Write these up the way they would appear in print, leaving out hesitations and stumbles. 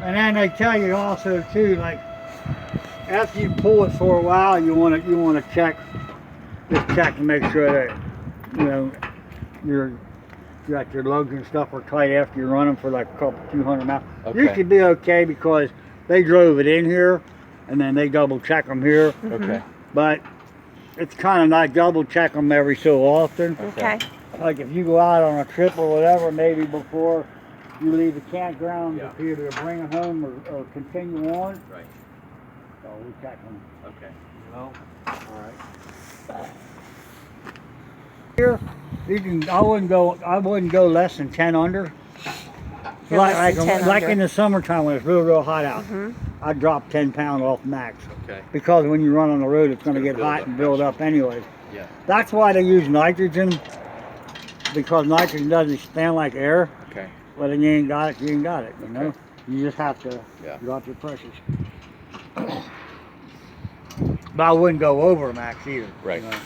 And then they tell you also too, like after you pull it for a while, you want to check, just check to make sure that your got your lugs and stuff are tight after you run them for like a couple 200 miles. Okay. You should be okay because they drove it in here, and then they double check them here. Okay. But it's kind of not double check them every so often. Okay. Like if you go out on a trip or whatever, maybe before you leave the campground, Yeah. to either bring them home or continue on. Right. So we check them. Okay. Well, All right. here you can. I wouldn't go less than 10 under. Go less than 10 like under. in the summertime when it's real hot out, Mm-hmm. I'd drop 10 pounds off max. Okay. Because when you run on the road, it's going to gonna get build hot up and build pressure. up anyways. Yeah. That's why they use nitrogen, because nitrogen doesn't expand like air. Okay. But if you ain't got it, you ain't got it. You know, Okay. you just have to Yeah. drop your pressures. But I wouldn't go over max either. Right. You know.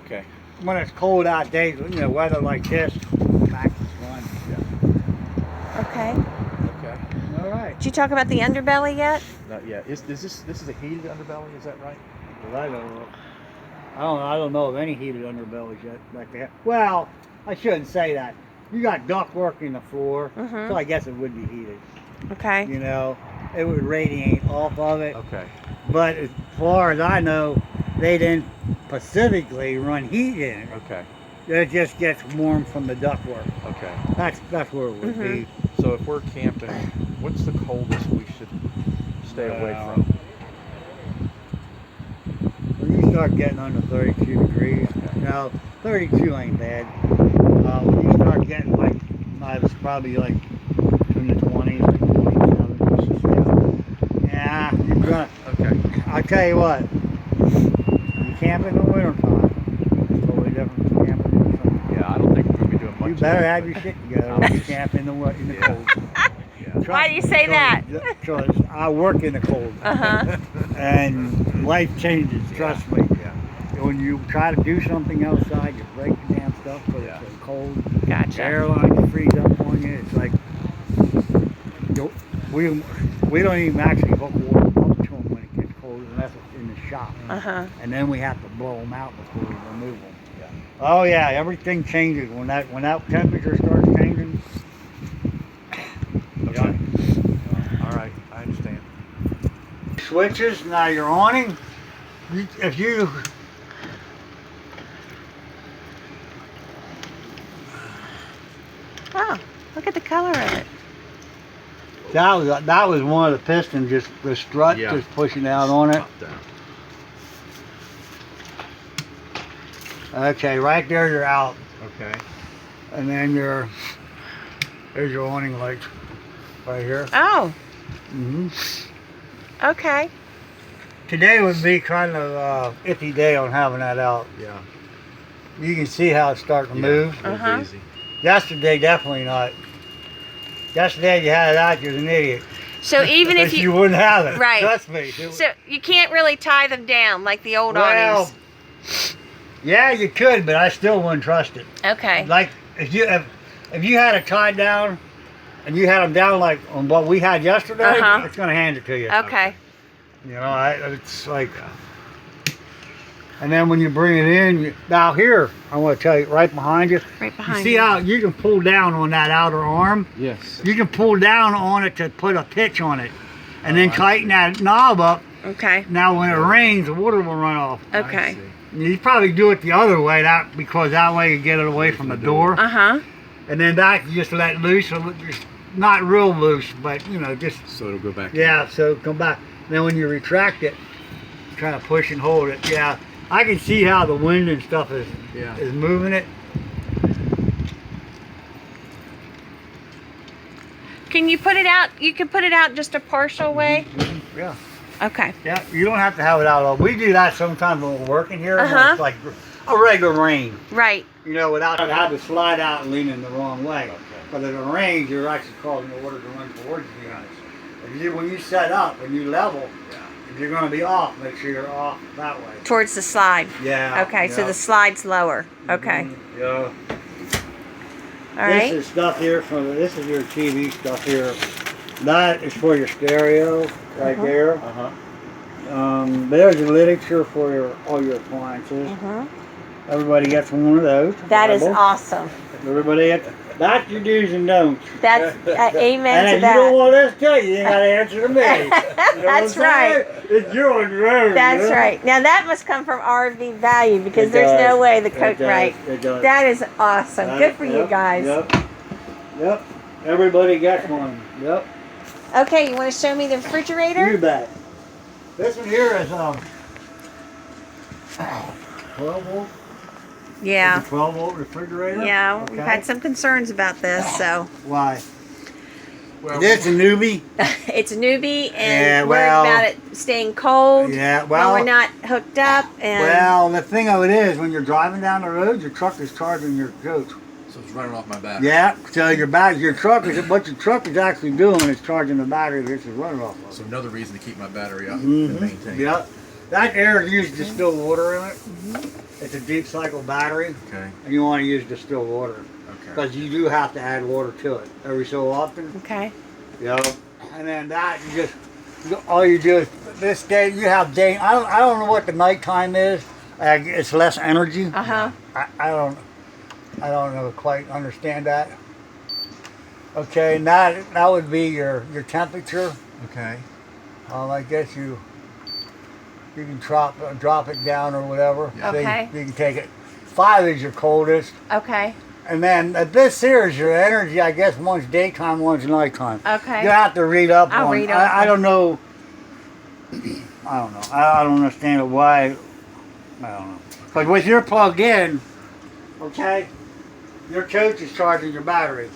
Okay. When it's cold out days, weather like this, max is fine. Okay. Okay. All right. Did you talk about the underbelly yet? Not yet. Is this is a heated underbelly? Is that right? Well, I don't know of any heated underbellies yet like that. Well, I shouldn't say that. You got ductwork in the floor, Mhm. so I guess it would be heated. Okay. You know, it would radiate off of it. Okay. But as far as I know, they didn't specifically run heat in it. Okay. It just gets warm from the ductwork. Okay. That's where it would be. So if we're camping, what's the coldest we should stay away Well, from? When you start getting under 32 degrees, now 32 ain't bad. When you start getting like, it's probably like in the 20s, like 27. Yeah, you're gonna. Okay. I'll tell you what. You camp in the wintertime. It's totally different from camping in the summer. Yeah, I don't think we're gonna be doing much. You of better that, have but- your shit together when you camp in the Yeah. cold. Yeah. Why do you say that? Because I work in the cold. Uh-huh. And life changes, trust me. Yeah. When you try to do something outside, you break the damn stuff because Yeah. it's so cold. Gotcha. The airlines freeze up on you. It's like we don't even actually hook water up to them when it gets cold unless it's in the shop. Uh-huh. And then we have to blow them out before we remove them. Yeah. Oh yeah, everything changes when that temperature starts changing. Okay. All right. I understand. Switches, now your awning, if you Oh, look at the color of it. that was one of the pistons, just the strut Yeah. just pushing out on it. Up down. Okay, right there you're out, Okay. and then there's your awning lights right here. Oh, hmm okay. Today would be kind of iffy day on having that out. Yeah. You can see how it's starting to move. a little Uh-huh. breezy. Yesterday, definitely not. Yesterday you had it out, you're an idiot. So even if Because you, wouldn't have it. Right. Trust me. so you can't really tie them down like the old Well, awnings. yeah, you could, but I still wouldn't trust it. Okay. Like if you had it tied down, and you had them down like on what we had yesterday, Uh-huh. it's gonna hand it to you. Okay. You know, it's like. And then when you bring it in, now here I want to tell you, right behind you. Right You behind see you. how you can pull down on that outer arm? Yes. You can pull down on it to put a pitch on it, and then I tighten that knob up. Okay. Now when it rains, the water will run off. Okay. You probably do it the other way, because that way you get it away from the door. Uh-huh. And then that you just let loose, just not real loose, but just So it'll go back. yeah. So come back. Then when you retract it, try to push and hold it. Yeah, I can see how the wind and stuff is Yeah. moving it. Can you put it out? You can put it out just a partial way? Yeah. Okay. Yeah, you don't have to have it out all. We do that sometimes when we're working here. When Uh-huh. it's like a regular rain. Right. Without having to slide out and lean in the wrong way. But in the rain, you're actually causing the water to run towards you. When you set up and you level, if you're going to be off, make sure you're off that way. Towards the slide. Yeah. Okay, so yeah. the slide's lower. Okay. Yeah. All right. This is stuff here this is your TV stuff here. That is for your stereo right there. Uh-huh. There's the literature for all your appliances. Everybody gets one of those. That is Bible. awesome. Everybody gets. That's your do's and don'ts. That's amen And to if you don't that. want us to tell you, you ain't got to answer to me. You know That's what I'm saying? right. It's your road. That's you know? right. Now that must come from RV Value because It there's no does. way the It coat does. right. It does. That is awesome. Good for you Yep, guys. Yep. Everybody gets one. Yep. Okay, you want to show me the You refrigerator? bet. This one here is 12 volt. Yeah. It's a 12 volt refrigerator. Yeah, Okay. we've had some concerns about this, so Why? Well, This a newbie. it's a newbie and Yeah, worried well- about it staying cold. Yeah, While well- we're not hooked up and Well, the thing of it is, when you're driving down the road, your truck is charging your coach. So it's running off my battery. Yeah. So your truck is what your truck is actually doing is charging the battery this is running off of. So another reason to keep my battery up Mhm. and maintain. Yep. That air uses distilled water in it. It's a deep cycle battery, Okay. and you want to use distilled water Okay. because you do have to add water to it every so often. okay. Yep. And then that all you do is this day you have day. I don't know what the nighttime is. It's less energy. Uh-huh. I don't know quite understand that. Okay, and that would be your temperature. Okay. I guess you can drop it down or whatever. Yeah. So Okay. you can take it. 5 is your coldest, Okay. and then this here is your energy. I guess one's daytime, one's nighttime. Okay. You have to read up I'll on. read up I on- don't know. I don't know. I don't understand why. I don't know. But with your plug in, okay, your coach is charging your battery.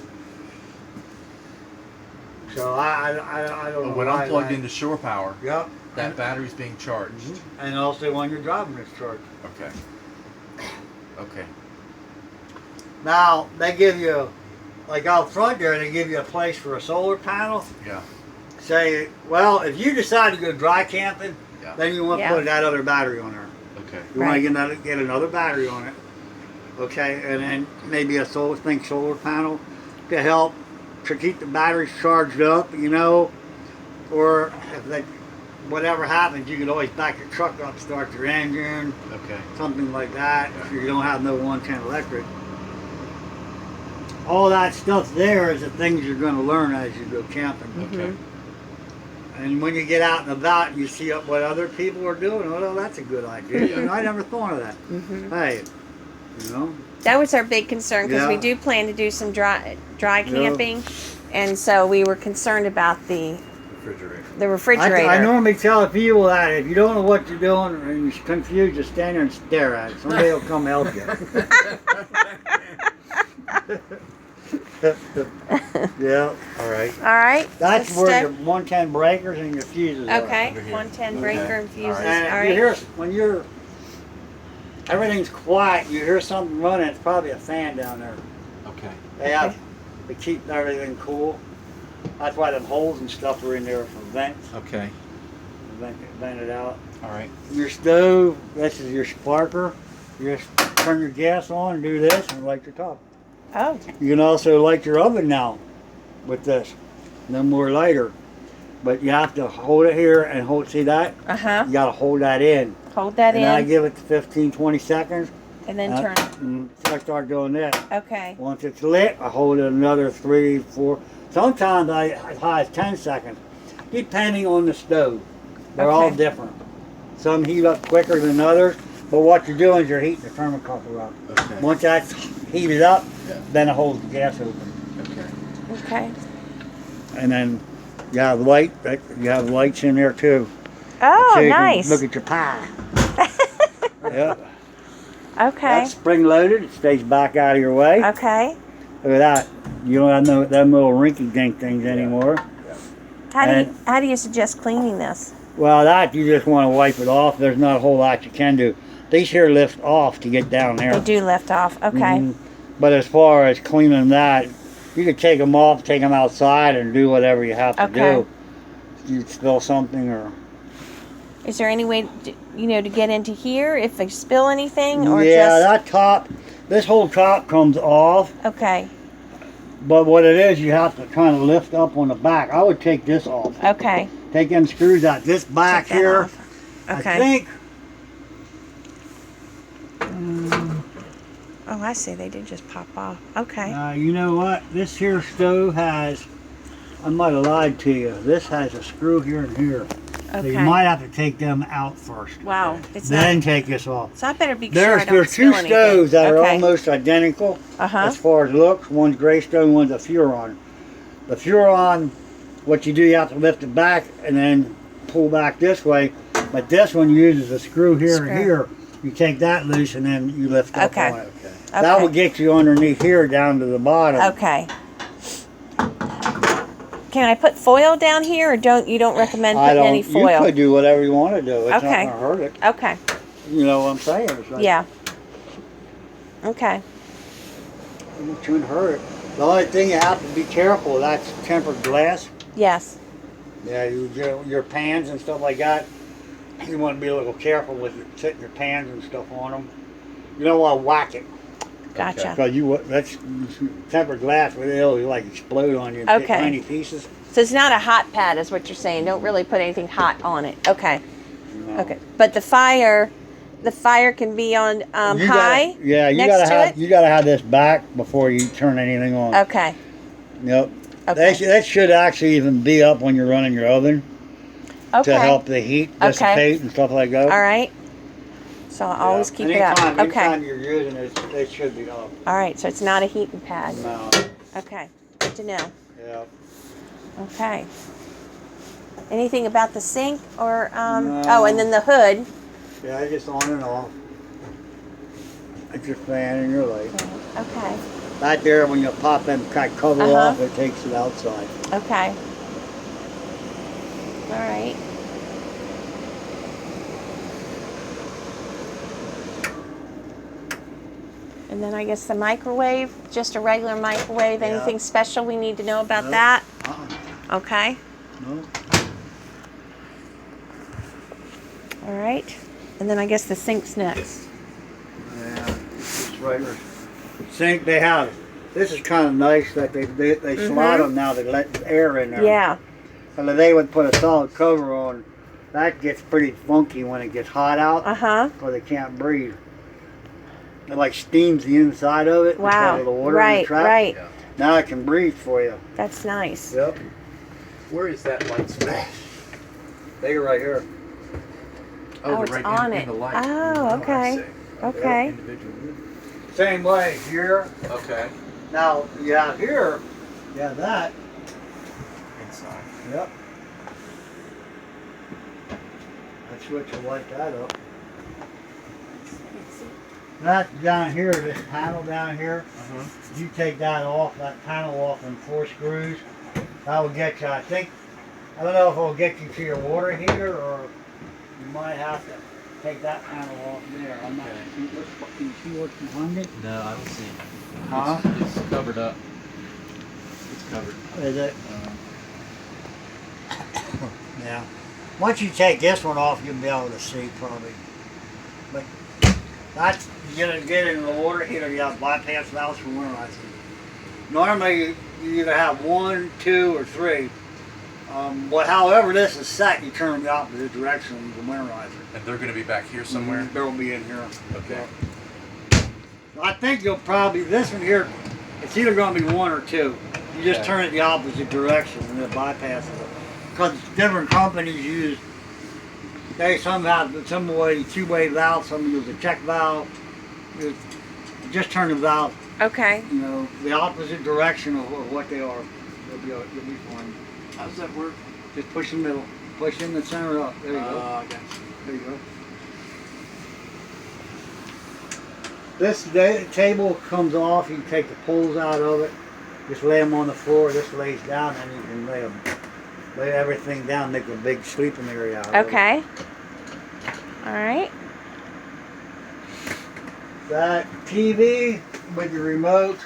So I don't know. But when why I'm plugged that- into shore power, Yep. that battery's being charged. And also when you're driving, it's charged. Okay. Okay. Now they give you, like out front there, they give you a place for a solar panel. Yeah. Say, well, if you decide to go dry camping, Yeah. then you want to Yeah. put that other battery on there. Okay. You Right. want to get another battery on it. Okay, and then maybe a solar panel to help to keep the batteries charged up, or if whatever happens, you can always back your truck up, start your engine, Okay. something like that, Yeah. if you don't have no 110 electric. All that stuff there is the things you're going to learn as you go camping. Okay. And when you get out and about and you see what other people are doing, well, that's a good idea. Yeah. I never thought of that. Hey, That was our big concern because we Yeah. do plan to do some dry camping, and so we were concerned about the Refrigerator. refrigerator. I normally tell people that if you don't know what you're doing and you're confused, just stand there and stare at it. Somebody will come help you. Yeah. All right. All right. That's let's where start. your 110 breakers and your fuses are. Okay, Over here. 110 breaker Okay. and fuses. All right. And All if you right. hear, when everything's quiet, you hear something running, it's probably a fan down there. Okay. They have to keep everything cool. That's why them holes and stuff are in there for vents, Okay. vent it out. All right. Your stove, this is your sparker. You just turn your gas on and do this and light your top. Oh, You can also light your oven now with this. No more lighter. But you have to hold it here and see that? uh-huh. You gotta hold that in. Hold that And then I in give it 15, 20 seconds. and then turn it. So I start doing this. Okay. Once it's lit, I hold it another 3, 4. Sometimes as high as 10 seconds, depending on the stove. They're all Okay. different. Some heat up quicker than others, but what you're doing is you're heating the thermocouple up. Okay. Once that's heated up, Yeah. then it holds the gas open. Okay. Okay. And then you have lights in there too. Oh, So you can nice. Look at your pie. Yep. Okay. That's spring loaded. It stays back out of your way. Okay. Look at that. You don't have them little rinky dink things anymore. How do you suggest cleaning this? Well, that you just want to wipe it off. There's not a whole lot you can do. These here lift off to get down there. They do lift off. Okay. Mhm. But as far as cleaning that, you could take them off, take them outside, and do whatever you have to Okay. do. You spill something or Is there any way, to get into here if they spill anything, or yeah, just that top, this whole top comes off. okay? But what it is, you have to kind of lift up on the back. I would take this off. Okay. Take them screws out. This back Take that here, off. I Okay. think. Oh, I see. They did just pop off. Okay. You know what? This here stove has, I might have lied to you. This has a screw here and here. So you Okay. might have to take them out first. Wow. It's Then not. take this off. So I better be sure There's I don't two spill anything. stoves that are Okay. almost identical Uh-huh. as far as looks. One's Greystone, one's a Furon. The Furon, what you do, you have to lift it back and then pull back this way. But this one uses a screw here Screw. and here. You take that loose and then you lift up Okay. on it. Okay. That will get you underneath here down to the bottom. Okay. Can I put foil down here, or you don't recommend I putting don't. any You foil? could do whatever you want to do. It's Okay. not gonna hurt it. Okay. You know what I'm saying? It's like, Yeah. Okay. it shouldn't hurt it. The only thing you have to be careful, that's tempered glass. Yes. Yeah, your pans and stuff like that. You want to be a little careful with setting your pans and stuff on them. You don't want to whack it Gotcha. because that's tempered glass. It'll like explode on you in Okay. tiny pieces. So it's not a hot pad, is what you're saying. Don't really put anything hot on it. Okay. No. Okay. But the fire can be on You high. Gotta, yeah, you next gotta to have it? you gotta have this back before you turn anything on. Okay. Yep. Okay. That should actually even be up when you're running your oven Okay. to help the heat dissipate and stuff like that. All right. So I'll always keep it up. Okay. Anytime you're using it, it should be up. All right. So it's not a heating pad. No. Okay. Good to know. Yeah. Okay. Anything about the sink or No. oh, and then the hood. Yeah, I just on and off. It's your fan and your light. Okay. Right there, when you pop them kind of cover Uh-huh. off, it takes it outside. Okay. All right. And then I guess the microwave, just a regular microwave. Yeah. Anything special we need to know about No. that? Uh-uh. Okay. No. All right. And then I guess the sink's next. Yeah, it's regular. Sink they have. This is kind of nice that they slide them now. They let air in there. Yeah. And if they would put a solid cover on, that gets pretty funky when it gets hot out. Uh-huh. Because they can't breathe. It like steams the inside of it Wow. because of the water in the Right, trap. right. Yeah. Now it can breathe for you. That's nice. Yep. Where is that light switch? They're right here. Oh, they're it's right on in it. the light. Oh, I okay. see. Okay. Individual. Same way here. Okay. Now you have here, you have that. Inside. Yep. That switch will light that up. That down here, this panel down here, you take that off, that panel off in 4 screws. That will get you, I don't know if it'll get you to your water heater or you might have to take that panel off there. I'm not, can you see what's behind it? No, I don't see it. Huh? It's covered up. It's covered. Is it? Yeah. Once you take this one off, you'll be able to see probably. But that's, you get in the water heater, you have bypass valves for winterizing. Normally, you either have 1, 2, or 3. But however this is set, you turn them the opposite direction with the winterizer. And they're going to be back here somewhere? They'll be in here. Okay. I think you'll probably, this one here, it's either going to be 1 or 2. You just Okay. turn it the opposite direction and then bypass it. Because different companies use, some have some way 2-way valve, some use a check valve. Just turn the valve, Okay. you know, the opposite direction of what they are. You'll be fine. How does that work? Just push the middle, push in the center up. There you go. I got you. There you go. This table comes off. You can take the poles out of it. Just lay them on the floor. This lays down, and you can lay everything down. Make a big sleeping area out of it. Okay. All right. That TV with your remote.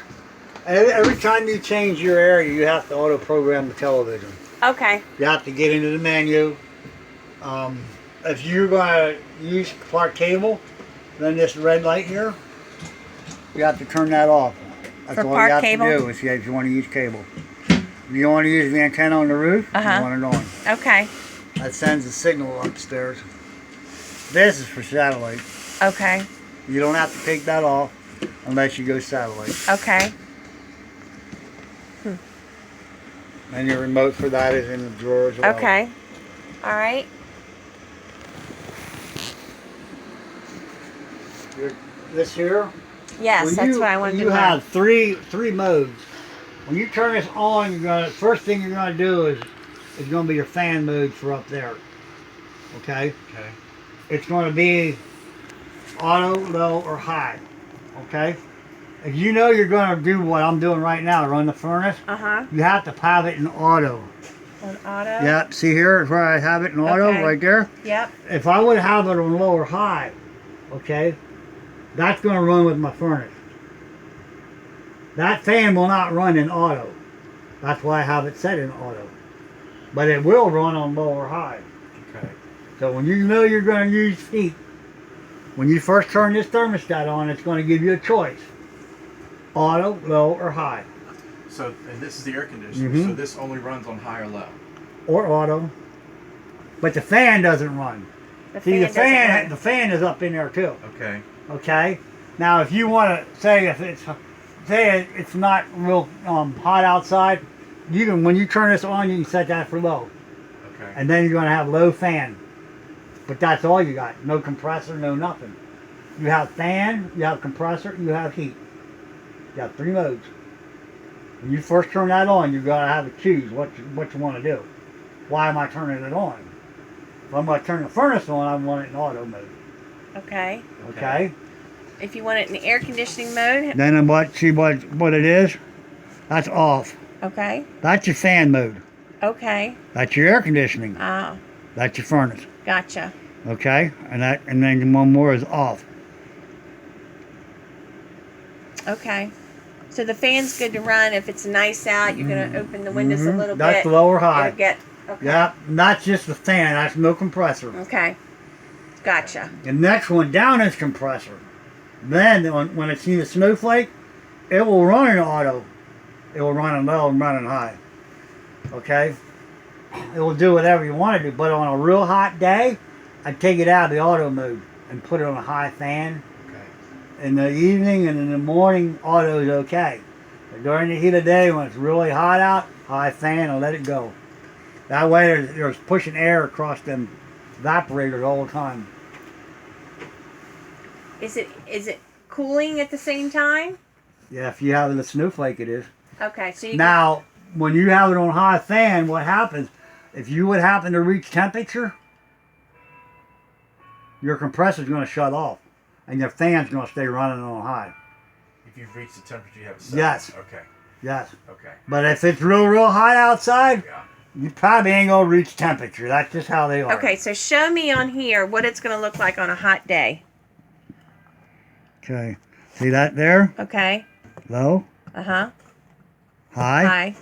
Every time you change your area, you have to auto program the television. Okay. You have to get into the menu. If you're going to use Clark cable, then this red light here, you have to turn that off. That's For all park you have cable? to do is if you want to use cable. If you want to use the antenna on the roof, Uh-huh. you want it on. Okay. That sends a signal upstairs. This is for satellite. Okay. You don't have to take that off unless you go satellite. Okay. And your remote for that is in the drawer as well. Okay. All right. This here. Yes, when that's you, what I wanted to You know. have three modes. When you turn this on, you're gonna first thing you're gonna do is gonna be your fan mode for up there. Okay. Okay. It's gonna be auto, low, or high. Okay. If you know you're gonna do what I'm doing right now, run the furnace, Uh-huh. you have to have it in auto. On auto? Yep. See here is where I have it in auto, Okay. right there. Yep. If I would have it on low or high, okay, that's going to run with my furnace. That fan will not run in auto. That's why I have it set in auto. But it will run on low or high. Okay. So when you know you're going to use heat, when you first turn this thermostat on, it's going to give you a choice. Auto, low, or high. So, and this is the air conditioner. Mhm. So this only runs on high or low. Or auto. But the fan doesn't run. See, the doesn't fan, run. the fan is up in there too. Okay. Okay. Now, if you want to say if it's not real hot outside, you can when you turn this on, you can set that for low, Okay. and then you're going to have low fan. But that's all you got. No compressor, no nothing. You have fan, you have compressor, you have heat. You have 3 modes. When you first turn that on, you got to have to choose what you want to do. Why am I turning it on? If I'm going to turn the furnace on, I want it in auto mode. Okay. Okay. If you want it in air conditioning mode, Then what it is? That's off. okay. That's your fan mode. Okay. That's your air conditioning. Ah, That's your furnace. gotcha. Okay? And then one more is off. Okay. So the fan's good to run if it's nice out. You're going to open the windows a little That's bit. low or high. It'll get, okay. Yep. Not just the fan. That's no compressor. Okay. Gotcha. The next one down is compressor. Then when it's in the snowflake, it will run in auto. It will run in low and run in high. Okay? It will do whatever you want to do. But on a real hot day, I'd take it out of the auto mode and put it on a high fan. Okay. In the evening and in the morning, auto is okay. But during the heat of the day, when it's really hot out, high fan, I'll let it go. That way there's pushing air across them evaporators all the time. Is it cooling at the same time? Yeah, if you have the snowflake, it is. Okay. So you Now, when you have it on high fan, what happens? If you would happen to reach temperature, your compressor's going to shut off, and your fan's going to stay running on high. If you've reached the temperature you have it set. Yes. Okay. Yes. Okay. But if it's real hot outside, Yeah. you probably ain't going to reach temperature. That's just how they are. Okay, so show me on here what it's going to look like on a hot day. Okay. See that there? Okay. Low, Uh-huh. high, Hi.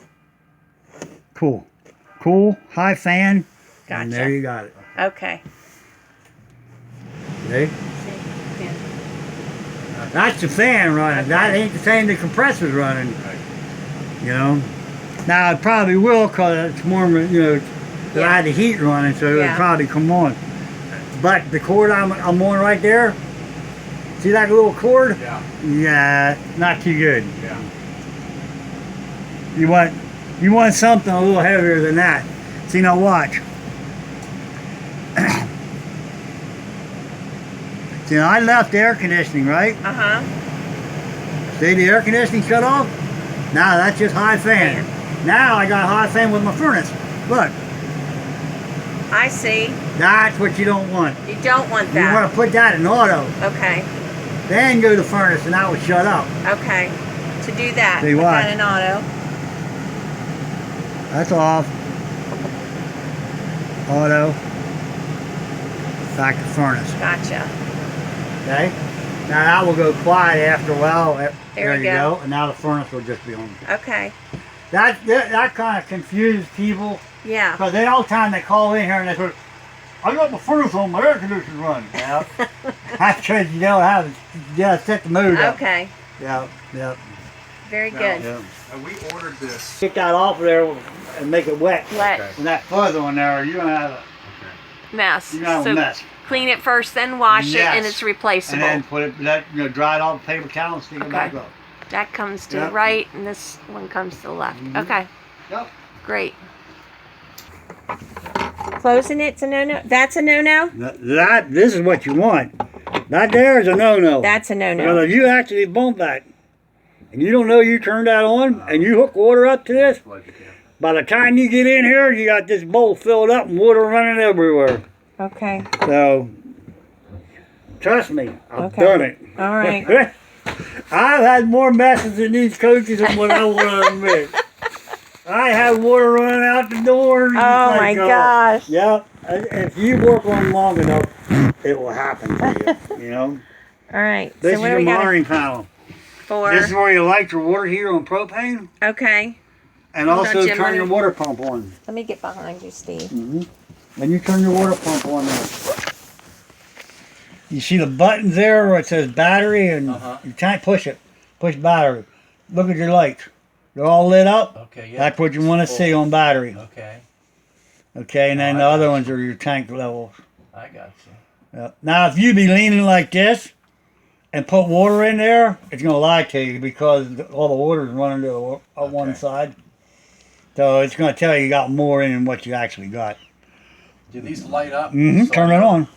cool. Cool, high fan, and there Gotcha. you got it. Okay. See? That's the fan running. That ain't the same the compressor's running. Right. You know. Now it probably will because it's more, that I had the heat running, so it'll Yeah. probably come on. But the cord I'm on right there, see that little cord? Yeah. Yeah, not too good. Yeah. You want something a little heavier than that. See, now watch. See, now I left the air conditioning, right? Uh-huh. See, the air conditioning shut off? Now that's just high fan. Now I got high fan with my furnace. Look, I see. that's what you don't want. You don't want You that. want to put that in auto. Okay. Then go to the furnace and that will shut up. Okay. To do that, See put what? that in auto. That's off. Auto. Back to furnace. Gotcha. Okay? Now that will go quiet after a while. There we you go. go. And now the furnace will just be on. Okay. That kind of confuses people. Yeah. Because they all the time they call in here and they say, I got my furnace on, my air conditioner's running. Yeah. That's because you don't have it. You gotta set the mood up. Okay. Yeah, yeah. Very Now- good. Yeah. And we ordered this. Take that off of there and make it wet. Wet Okay. And that fuzz on there, you're gonna have mess. you're gonna have So a mess. clean it first, then wash it, and Yes. it's replaceable. And then put it, dry it off paper towel and stick it back Okay. up. That comes to the Yep. right, and this one comes to the left. Mhm. Okay, Yep. great. Closing it's a no-no. That's a no-no. This is what you want. That there is a no-no. That's a no-no. Well, if you actually bump that, and you don't know you turned that on, and you hook water up to this, by the time you get in here, you got this bowl filled up and water running everywhere. Okay. So, trust me, I've Okay. done it. All right. I've had more messes in these coaches than what I want to admit. I have water running out the door. Oh my gosh. Yeah, if you work on them long enough, it will happen to you. You know. All right. This So is what do your we got monitoring panel. for? This is where you light your water heater on propane, Okay. and Hold on, also Jim, turn let your me- water pump on. Let me get behind you, Steve. Then you turn your water pump on there. You see the buttons there where it says battery, and Uh-huh. you can't push it. Push battery. Look at your lights. They're all lit up. Okay, yeah. That's what you want to see on battery. Okay, Okay, and then Oh, the I other got ones are your tank levels. I got you. Yeah. Now, if you be leaning like this and put water in there, it's going to lie to you because all the water is running to one Okay. side. So it's going to tell you got more in than what you actually got. Do these light up? Mm-hmm. So Turn I it know- on.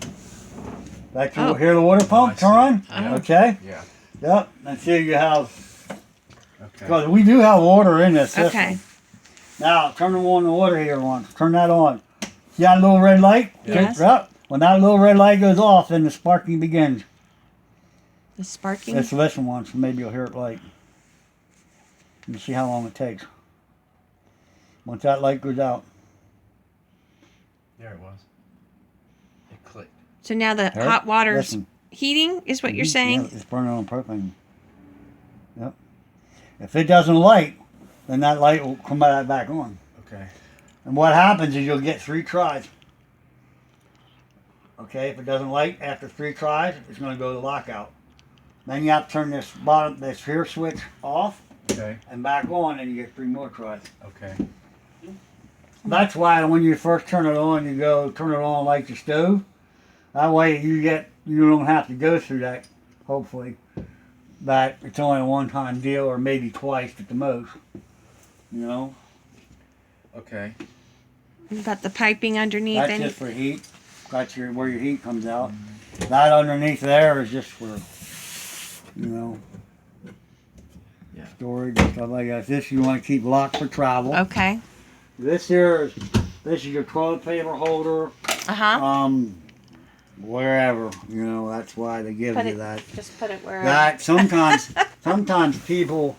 Like you Oh. hear the water pump I turn see. on? Okay. Yeah. Yep. And see you have, Okay. because we do have water in this system. Okay. Now, turn on the water heater on. Turn that on. See that little red light? Yes. Yep. When that little red light goes off, then the sparking begins. The sparking. Let's listen once, maybe you'll hear it light. And see how long it takes. Once that light goes out. There it was. It clicked. So now the Heard? hot water's Listen. heating is what you're Mhm. saying? Yeah, it's burning on propane. Yep. If it doesn't light, then that light will come back on. Okay. And what happens is you'll get 3 tries. Okay, if it doesn't light after 3 tries, it's going to go to lockout. Then you have to turn this here switch off Okay. and back on, and you get 3 more tries. Okay. That's why when you first turn it on, you go turn it on like the stove. That way you don't have to go through that. Hopefully, that it's only a one-time deal, or maybe twice at the most. You know, Okay. About the piping underneath that's any just for heat. That's where your heat comes out. That underneath there is just for, Yeah. storage and stuff like that. This you want to keep locked for travel. Okay. This is your toilet paper holder. Uh-huh. Wherever, that's why they give Put you it that. just put it where That sometimes people